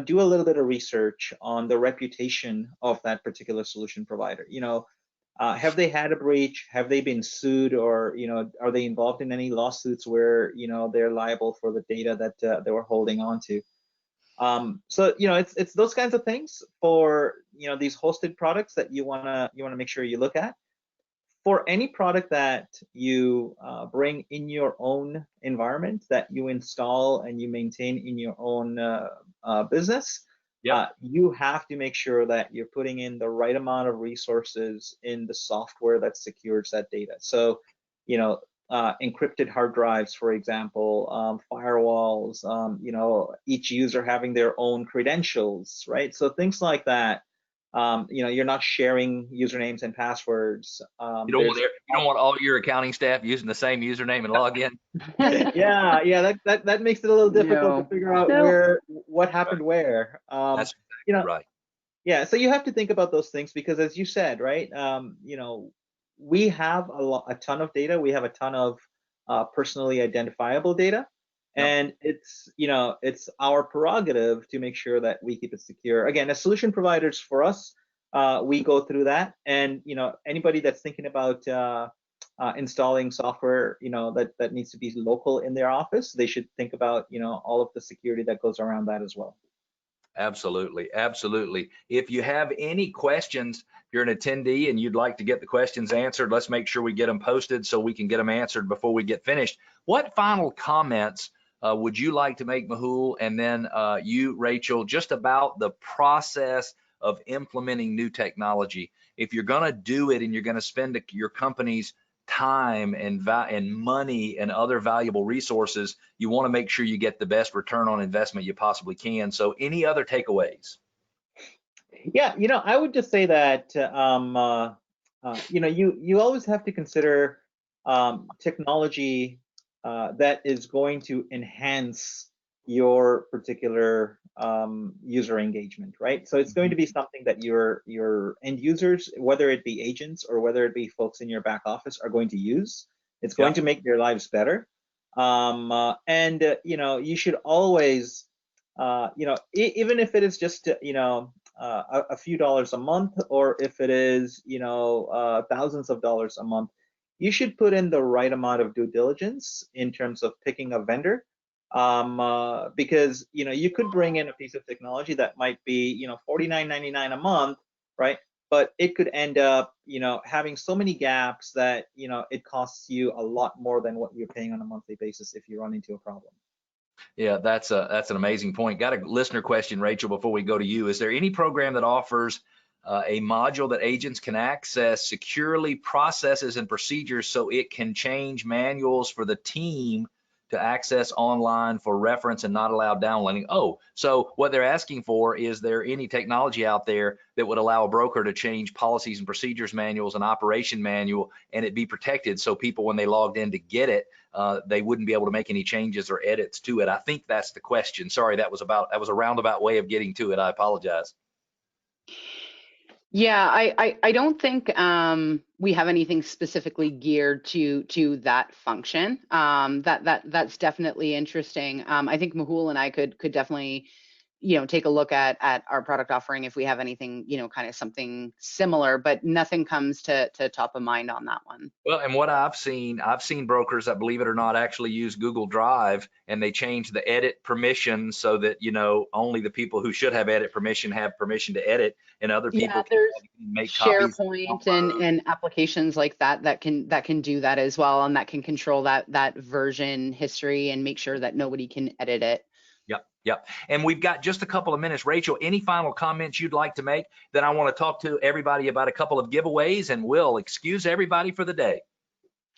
do a little bit of research on the reputation of that particular solution provider. Have they had a breach? Have they been sued, or are they involved in any lawsuits where they're liable for the data that they were holding on to? So it's those kinds of things for these hosted products that you wanna make sure you look at. For any product that you bring in your own environment, that you install and you maintain in your own business, you have to make sure that you're putting in the right amount of resources in the software that secures that data. So, encrypted hard drives, for example, firewalls, each user having their own credentials, right? So things like that. You're not sharing usernames and passwords. You don't want all your accounting staff using the same username and login. yeah, that makes it a little difficult to figure out what happened where. That's exactly right. Yeah, so you have to think about those things because, as you said, right, we have a ton of data. We have a ton of personally identifiable data, and it's our prerogative to make sure that we keep it secure. Again, as solution providers, for us, we go through that, and anybody that's thinking about installing software, that needs to be local in their office, they should think about all of the security that goes around that as well. Absolutely, absolutely. If you have any questions, if you're an attendee and you'd like to get the questions answered, let's make sure we get them posted so we can get them answered before we get finished. What final comments would you like to make, Mehul, and then you, Rachel, just about the process of implementing new technology? If you're going to do it and you're going to spend your company's time and money and other valuable resources, you want to make sure you get the best return on investment you possibly can. So any other takeaways? Yeah, I would just say that you always have to consider technology that is going to enhance your particular user engagement, right? So it's going to be something that your end users, whether it be agents or whether it be folks in your back office, are going to use. It's going to make their lives better. You should always, even if it is just, a few dollars a month, or if it is, thousands of dollars a month, you should put in the right amount of due diligence in terms of picking a vendor. Because you could bring in a piece of technology that might be $49.99 a month, right? But it could end up having so many gaps that it costs you a lot more than what you're paying on a monthly basis if you run into a problem. Yeah, that's an amazing point. Got a listener question, Rachel, before we go to you. Is there any program that offers a module that agents can access securely processes and procedures so it can change manuals for the team to access online for reference and not allow downloading? Oh, so what they're asking for is there any technology out there that would allow a broker to change policies and procedures manuals and operation manual and it be protected so people, when they logged in to get it, they wouldn't be able to make any changes or edits to it? I think that's the question. Sorry, that was a roundabout way of getting to it. I apologize. Yeah, I don't think we have anything specifically geared to that function. That's definitely interesting. I think Mehul and I could definitely take a look at our product offering if we have anything kind of something similar, but nothing comes to top of mind on that one. Well, and what I've seen brokers that, believe it or not, actually use Google Drive, and they change the edit permission so that only the people who should have edit permission have permission to edit, and other people can make copies. SharePoint and applications like that can do that as well, and that can control that version history and make sure that nobody can edit it. Yep. And we've got just a couple of minutes. Rachel, any final comments you'd like to make? Then I want to talk to everybody about a couple of giveaways, and we'll excuse everybody for the day.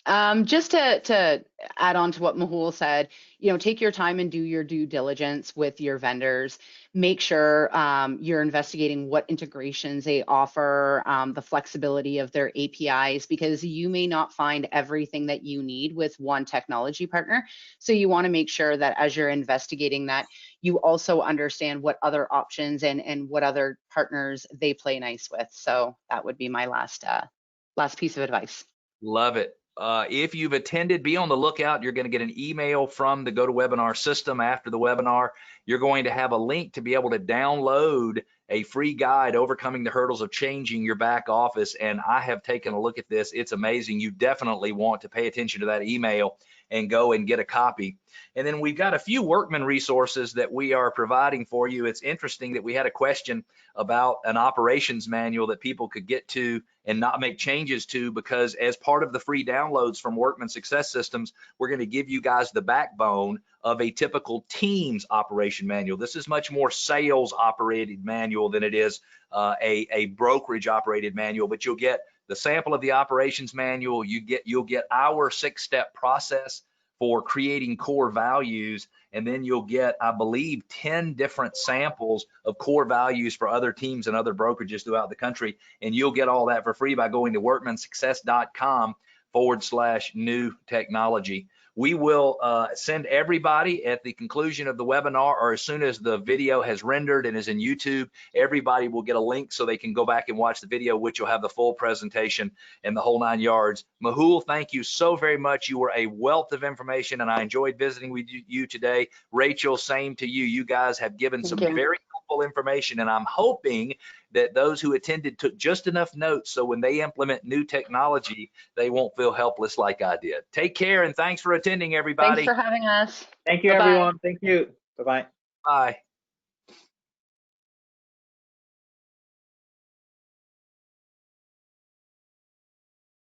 Just to add on to what Mehul said, take your time and do your due diligence with your vendors. Make sure you're investigating what integrations they offer, the flexibility of their APIs, because you may not find everything that you need with one technology partner. So you want to make sure that as you're investigating that, you also understand what other options and what other partners they play nice with. So that would be my last piece of advice. Love it. If you've attended, be on the lookout. You're going to get an email from the GoToWebinar system after the webinar. You're going to have a link to be able to download a free guide, Overcoming the Hurdles of Changing Your Back Office. And I have taken a look at this. It's amazing. You definitely want to pay attention to that email and go and get a copy. And then we've got a few Workman resources that we are providing for you. It's interesting that we had a question about an operations manual that people could get to and not make changes to, because as part of the free downloads from Workman Success Systems, we're going to give you guys the backbone of a typical Teams operation manual. This is much more sales operated manual than it is a brokerage operated manual, but you'll get the sample of the operations manual. You'll get our 6-step process for creating core values, and then you'll get, I believe, 10 different samples of core values for other teams and other brokerages throughout the country. And you'll get all that for free by going to workmansuccess.com/new technology. We will send everybody at the conclusion of the webinar, or as soon as the video has rendered and is in YouTube, everybody will get a link so they can go back and watch the video, which will have the full presentation and the whole 9 yards. Mehul, thank you so very much. You were a wealth of information, and I enjoyed visiting with you today. Rachel, same to you. You guys have given some very helpful information, and I'm hoping that those who attended took just enough notes so when they implement new technology, they won't feel helpless like I did. Take care, and thanks for attending, everybody. Thanks for having us. Thank you, Bye-bye. everyone. Thank you. Bye-bye. Bye.